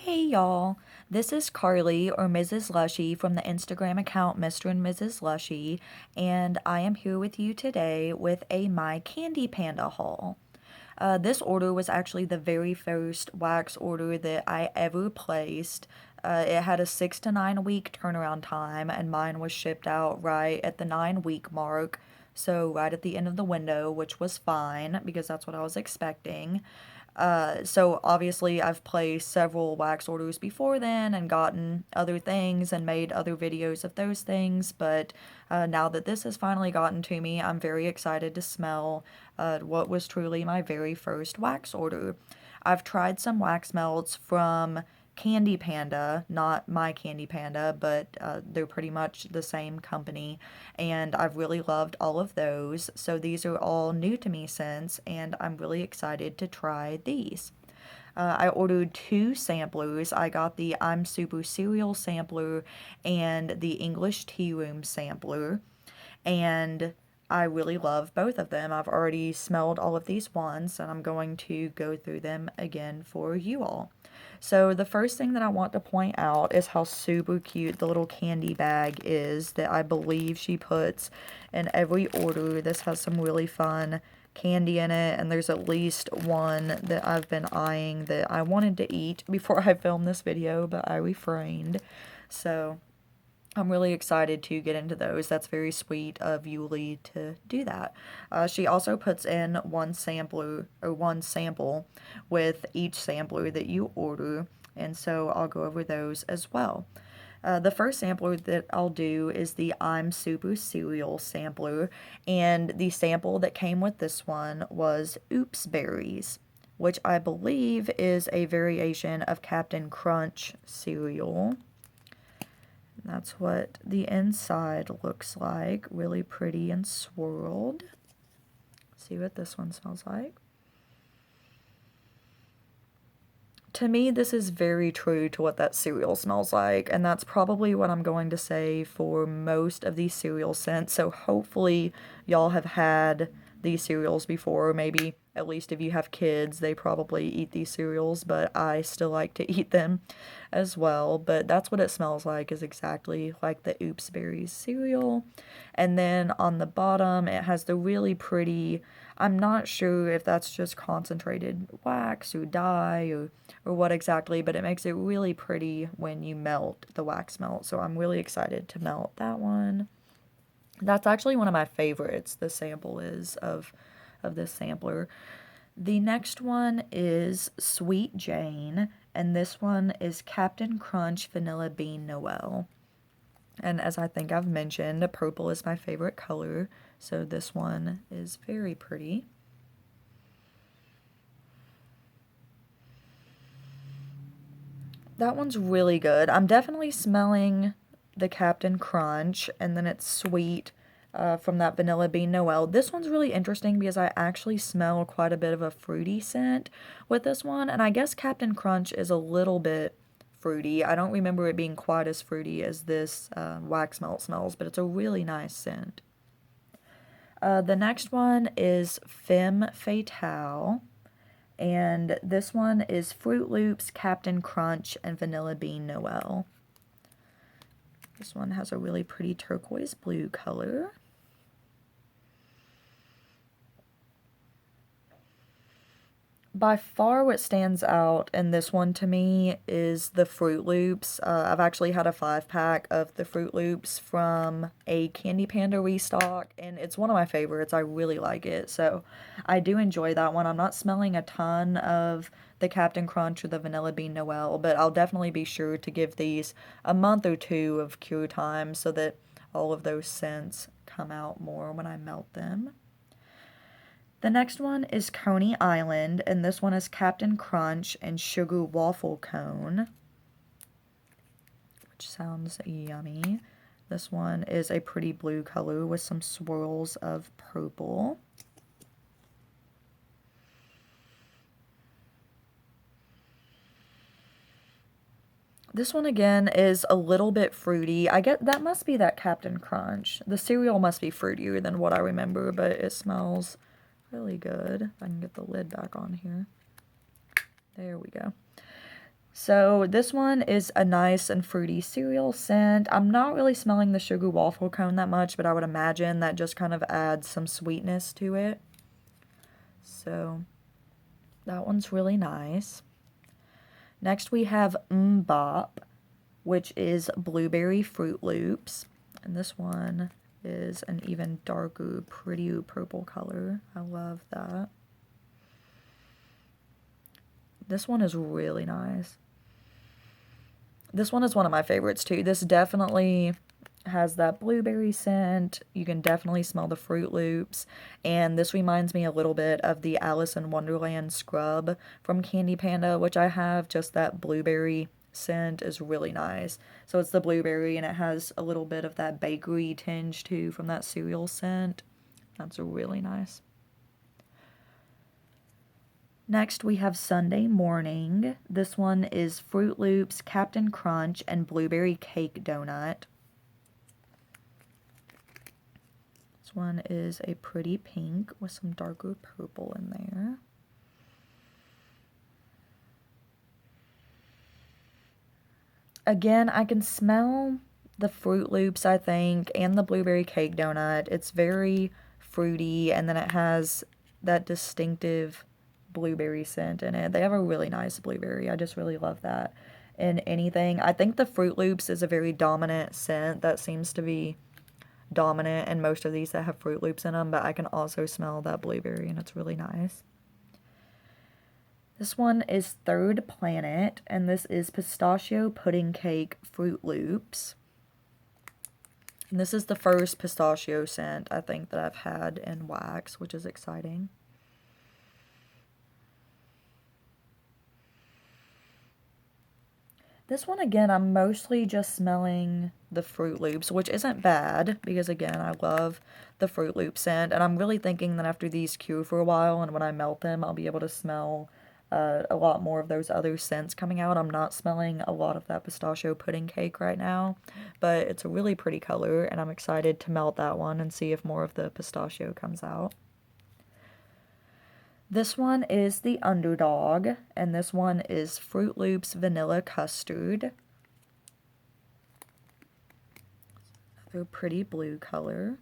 Hey y'all, this is Carly or Mrs. Lushie from the Instagram account Mr. and Mrs. Lushie, and I am here with you today with a My Candy Panda haul. This order was actually the very first wax order that I ever placed. It had a 6 to 9 week turnaround time, and mine was shipped out right at the 9 week mark. So, right at the end of the window, which was fine because that's what I was expecting. So obviously I've placed several wax orders before then and gotten other things and made other videos of those things, but now that this has finally gotten to me, I'm very excited to smell what was truly my very first wax order. I've tried some wax melts from Candy Panda, not My Candy Panda, but they're pretty much the same company, and I've really loved all of those. So these are all new to me since, and I'm really excited to try these. I ordered two samplers. I got the I'm Super Cereal sampler and the English Tea Room sampler, and I really love both of them. I've already smelled all of these once, and I'm going to go through them again for you all. So the first thing that I want to point out is how super cute the little candy bag is that I believe she puts in every order. This has some really fun candy in it, and there's at least one that I've been eyeing that I wanted to eat before I filmed this video, but I refrained. So I'm really excited to get into those. That's very sweet of Yuli to do that. She also puts in one sampler or one sample with each sampler that you order, and so I'll go over those as well. The first sampler that I'll do is the I'm Super Cereal sampler, and the sample that came with this one was Oops Berries, which I believe is a variation of Captain Crunch cereal. That's what the inside looks like. Really pretty and swirled. See what this one smells like. To me, this is very true to what that cereal smells like, and that's probably what I'm going to say for most of these cereal scents. So hopefully y'all have had these cereals before. Maybe at least if you have kids, they probably eat these cereals, but I still like to eat them as well. But that's what it smells like, is exactly like the Oops Berries cereal. And then on the bottom, it has the really pretty, I'm not sure if that's just concentrated wax or dye or what exactly, but it makes it really pretty when you melt the wax melt. So I'm really excited to melt that one. That's actually one of my favorites, the sample is of this sampler. The next one is Sweet Jane, and this one is Captain Crunch Vanilla Bean Noel. And as I think I've mentioned, purple is my favorite color, so this one is very pretty. That one's really good. I'm definitely smelling the Captain Crunch, and then it's sweet from that Vanilla Bean Noel. This one's really interesting because I actually smell quite a bit of a fruity scent with this one, and I guess Captain Crunch is a little bit fruity. I don't remember it being quite as fruity as this wax melt smells, but it's a really nice scent. The next one is Femme Fatale, and this one is Fruit Loops, Captain Crunch, and Vanilla Bean Noel. This one has a really pretty turquoise blue color. By far what stands out in this one to me is the Fruit Loops. I've actually had a 5-pack of the Fruit Loops from a Candy Panda restock, and it's one of my favorites. I really like it, so I do enjoy that one. I'm not smelling a ton of the Captain Crunch or the Vanilla Bean Noel, but I'll definitely be sure to give these a month or two of cure time so that all of those scents come out more when I melt them. The next one is Coney Island, and this one is Captain Crunch and Sugar Waffle Cone, which sounds yummy. This one is a pretty blue color with some swirls of purple. This one again is a little bit fruity. I get that must be that Captain Crunch. The cereal must be fruitier than what I remember, but it smells really good. If I can get the lid back on here. There we go. So this one is a nice and fruity cereal scent. I'm not really smelling the sugar waffle cone that much, but I would imagine that just kind of adds some sweetness to it. So that one's really nice. Next we have Bop, which is blueberry Fruit Loops. And this one is an even darker, pretty purple color. I love that. This one is really nice. This one is one of my favorites too. This definitely has that blueberry scent. You can definitely smell the Fruit Loops. And this reminds me a little bit of the Alice in Wonderland scrub from Candy Panda, which I have. Just that blueberry scent is really nice. So it's the blueberry and it has a little bit of that bakery tinge too from that cereal scent. That's really nice. Next, we have Sunday Morning. This one is Fruit Loops, Captain Crunch, and Blueberry Cake Donut. This one is a pretty pink with some darker purple in there. Again, I can smell the Fruit Loops, I think, and the Blueberry Cake Donut. It's very fruity, and then it has that distinctive blueberry scent in it. They have a really nice blueberry. I just really love that in anything. I think the Fruit Loops is a very dominant scent that seems to be dominant in most of these that have Fruit Loops in them, but I can also smell that blueberry and it's really nice. This one is Third Planet, and this is Pistachio Pudding Cake Fruit Loops. And this is the first pistachio scent I think that I've had in wax, which is exciting. This one, again, I'm mostly just smelling the Fruit Loops, which isn't bad, because, again, I love the Fruit Loop scent, and I'm really thinking that after these cure for a while, and when I melt them, I'll be able to smell a lot more of those other scents coming out. I'm not smelling a lot of that pistachio pudding cake right now, but it's a really pretty color, and I'm excited to melt that one and see if more of the pistachio comes out. This one is the Underdog, and this one is Fruit Loops Vanilla Custard. Another pretty blue color.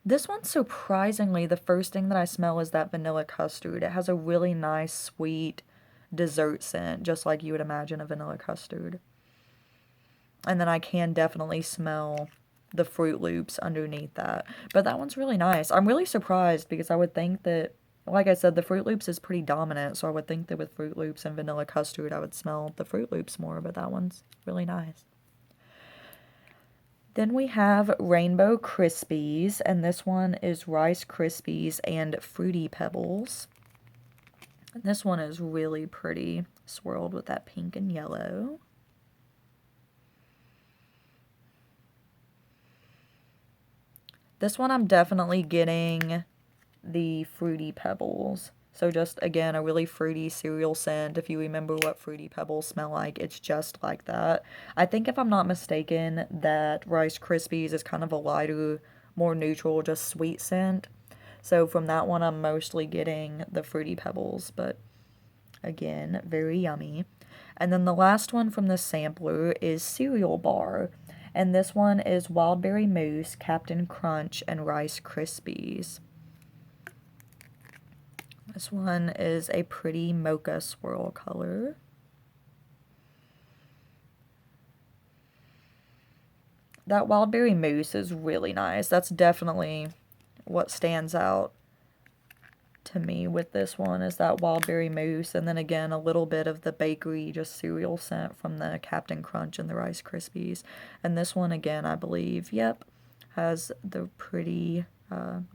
This one, surprisingly, the first thing that I smell is that vanilla custard. It has a really nice, sweet dessert scent, just like you would imagine a vanilla custard. And then I can definitely smell the Fruit Loops underneath that. But that one's really nice. I'm really surprised because I would think that, like I said, the Fruit Loops is pretty dominant, so I would think that with Fruit Loops and vanilla custard, I would smell the Fruit Loops more, but that one's really nice. Then we have Rainbow Krispies, and this one is Rice Krispies and Fruity Pebbles. And this one is really pretty, swirled with that pink and yellow. This one I'm definitely getting the Fruity Pebbles. So just, again, a really fruity cereal scent. If you remember what Fruity Pebbles smell like, it's just like that. I think if I'm not mistaken, that Rice Krispies is kind of a lighter, more neutral, just sweet scent. So from that one, I'm mostly getting the Fruity Pebbles, but again, very yummy. And then the last one from the sampler is Cereal Bar. And this one is Wildberry Mousse, Captain Crunch, and Rice Krispies. This one is a pretty mocha swirl color. That Wildberry Mousse is really nice. That's definitely what stands out to me with this one is that Wildberry Mousse, and then again a little bit of the bakery just cereal scent from the Captain Crunch and the Rice Krispies. And this one again, I believe, yep, has the pretty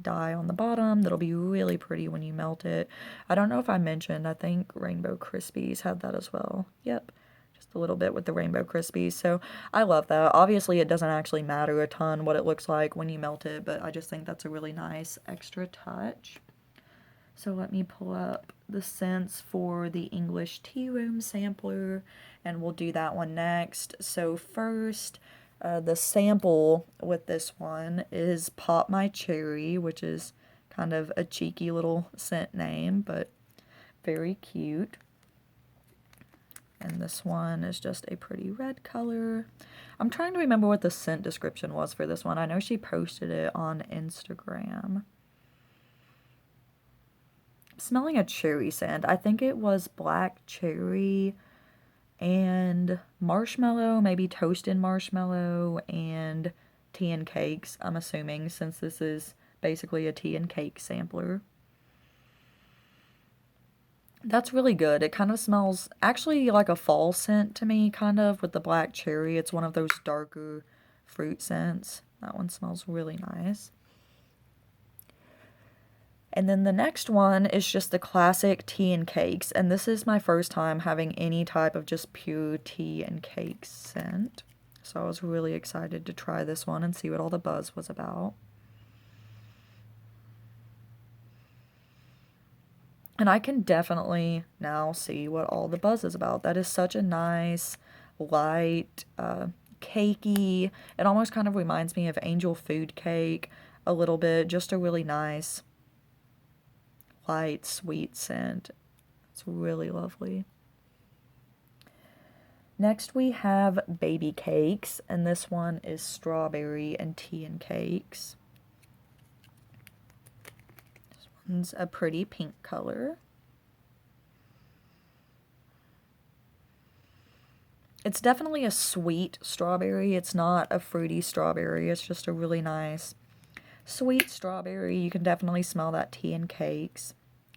dye on the bottom that'll be really pretty when you melt it. I don't know if I mentioned, I think Rainbow Krispies had that as well. Yep, just a little bit with the Rainbow Krispies. So I love that. Obviously, it doesn't actually matter a ton what it looks like when you melt it, but I just think that's a really nice extra touch. So let me pull up the scents for the English Tea Room sampler, and we'll do that one next. So first, the sample with this one is Pop My Cherry, which is kind of a cheeky little scent name, but very cute. And this one is just a pretty red color. I'm trying to remember what the scent description was for this one. I know she posted it on Instagram. I'm smelling a cherry scent. I think it was black cherry and marshmallow, maybe toasted marshmallow and tea and cakes, I'm assuming, since this is basically a tea and cake sampler. That's really good. It kind of smells actually like a fall scent to me, kind of, with the black cherry. It's one of those darker fruit scents. That one smells really nice. And then the next one is just the classic tea and cakes. And this is my first time having any type of just pure tea and cake scent. So I was really excited to try this one and see what all the buzz was about. And I can definitely now see what all the buzz is about. That is such a nice, light, cakey. It almost kind of reminds me of angel food cake a little bit. Just a really nice, light, sweet scent. It's really lovely. Next we have baby cakes, and this one is strawberry and tea and cakes. One's a pretty pink color. It's definitely a sweet strawberry. It's not a fruity strawberry. It's just a really nice sweet strawberry. You can definitely smell that tea and cakes.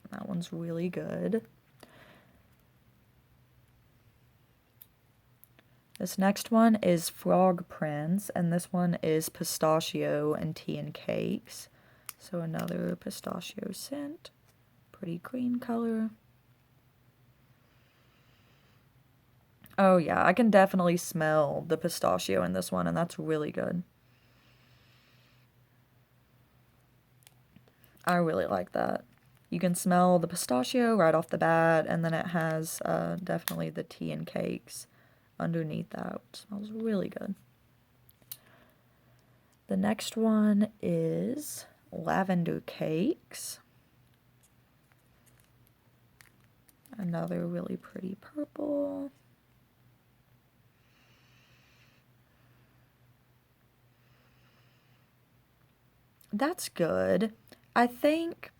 That one's really good. This next one is Frog Prince, and this one is pistachio and tea and cakes. So another pistachio scent, pretty green color. Oh yeah, I can definitely smell the pistachio in this one, and that's really good. I really like that. You can smell the pistachio right off the bat, and then it has definitely the tea and cakes underneath that. It smells really good. The next one is lavender cakes. Another really pretty purple. That's good. I think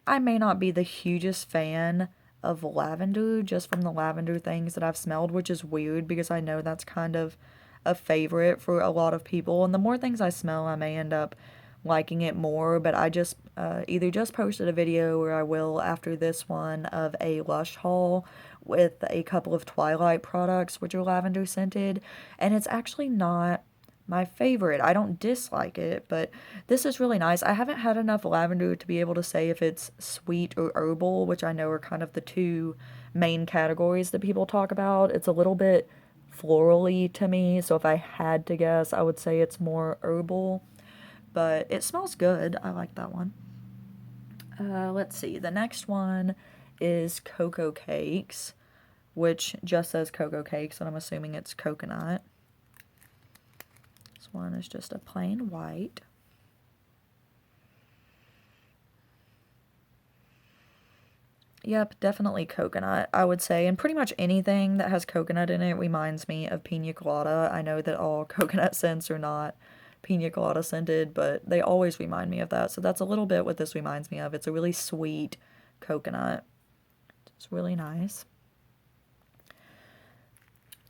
I may not be the hugest fan of lavender, just from the lavender things that I've smelled, which is weird because I know that's kind of a favorite for a lot of people. And the more things I smell, I may end up liking it more. But I just either just posted a video, or I will after this one, of a Lush haul with a couple of Twilight products, which are lavender scented. And it's actually not my favorite. I don't dislike it, but this is really nice. I haven't had enough lavender to be able to say if it's sweet or herbal, which I know are kind of the two main categories that people talk about. It's a little bit florally to me, so if I had to guess, I would say it's more herbal, but it smells good. I like that one. Let's see. The next one is cocoa cakes, which just says cocoa cakes, and I'm assuming it's coconut. This one is just a plain white. Yep, definitely coconut, I would say. And pretty much anything that has coconut in it reminds me of pina colada. I know that all coconut scents are not pina colada scented, but they always remind me of that. So that's a little bit what this reminds me of. It's a really sweet coconut. It's really nice.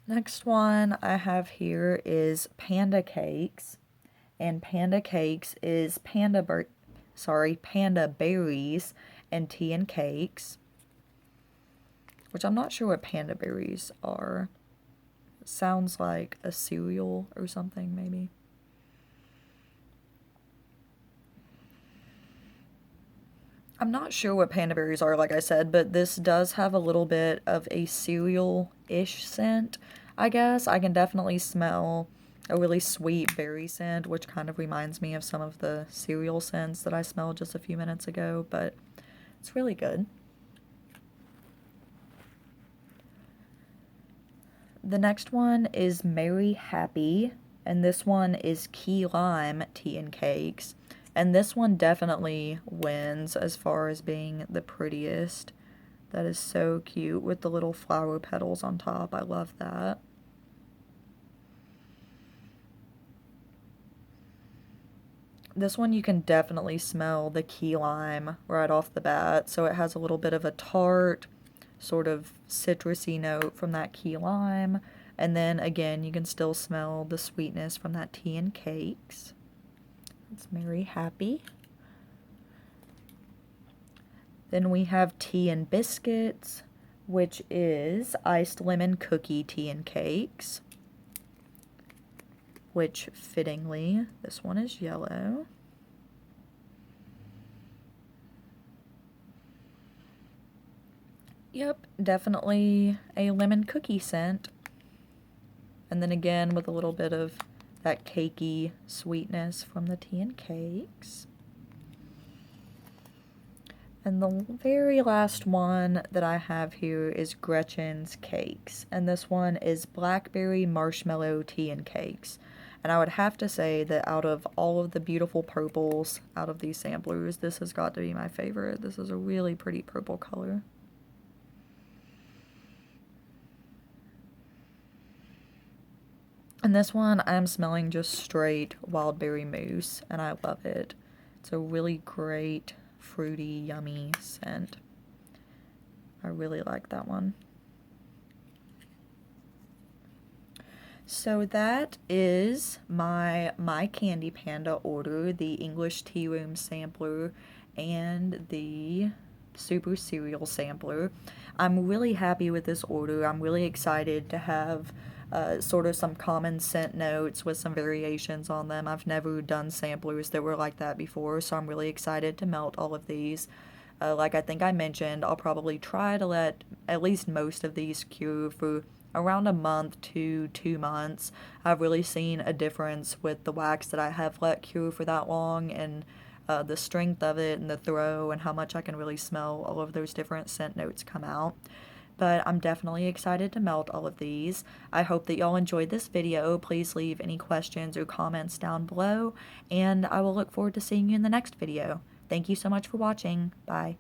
Next one I have here is Panda Cakes. And Panda Cakes is panda berries and tea and cakes. Which I'm not sure what panda berries are. It sounds like a cereal or something, maybe. I'm not sure what panda berries are, like I said, but this does have a little bit of a cereal-ish scent, I guess. I can definitely smell a really sweet berry scent, which kind of reminds me of some of the cereal scents that I smelled just a few minutes ago, but it's really good. The next one is Merry Happy, and this one is Key Lime Tea and Cakes. And this one definitely wins as far as being the prettiest That is so cute with the little flower petals on top. I love that. This one you can definitely smell the key lime right off the bat. So it has a little bit of a tart, sort of citrusy note from that key lime. And then again, you can still smell the sweetness from that tea and cakes. It's very happy. Then we have tea and biscuits, which is iced lemon cookie tea and cakes, which fittingly, this one is yellow. Yep, definitely a lemon cookie scent. And then again with a little bit of that cakey sweetness from the tea and cakes. And the very last one that I have here is Gretchen's Cakes. And this one is blackberry marshmallow tea and cakes. And I would have to say that out of all of the beautiful purples out of these samplers, this has got to be my favorite. This is a really pretty purple color. And this one, I'm smelling just straight wild berry mousse, and I love it. It's a really great, fruity, yummy scent. I really like that one. So that is my Candy Panda order, the English Tea Room sampler and the Super Cereal sampler. I'm really happy with this order. I'm really excited to have sort of some common scent notes with some variations on them. I've never done samplers that were like that before, so I'm really excited to melt all of these. Like I think I mentioned, I'll probably try to let at least most of these cure for around a month to 2 months. I've really seen a difference with the wax that I have let cure for that long, and the strength of it and the throw and how much I can really smell all of those different scent notes come out. But I'm definitely excited to melt all of these. I hope that y'all enjoyed this video. Please leave any questions or comments down below, and I will look forward to seeing you in the next video. Thank you so much for watching. Bye.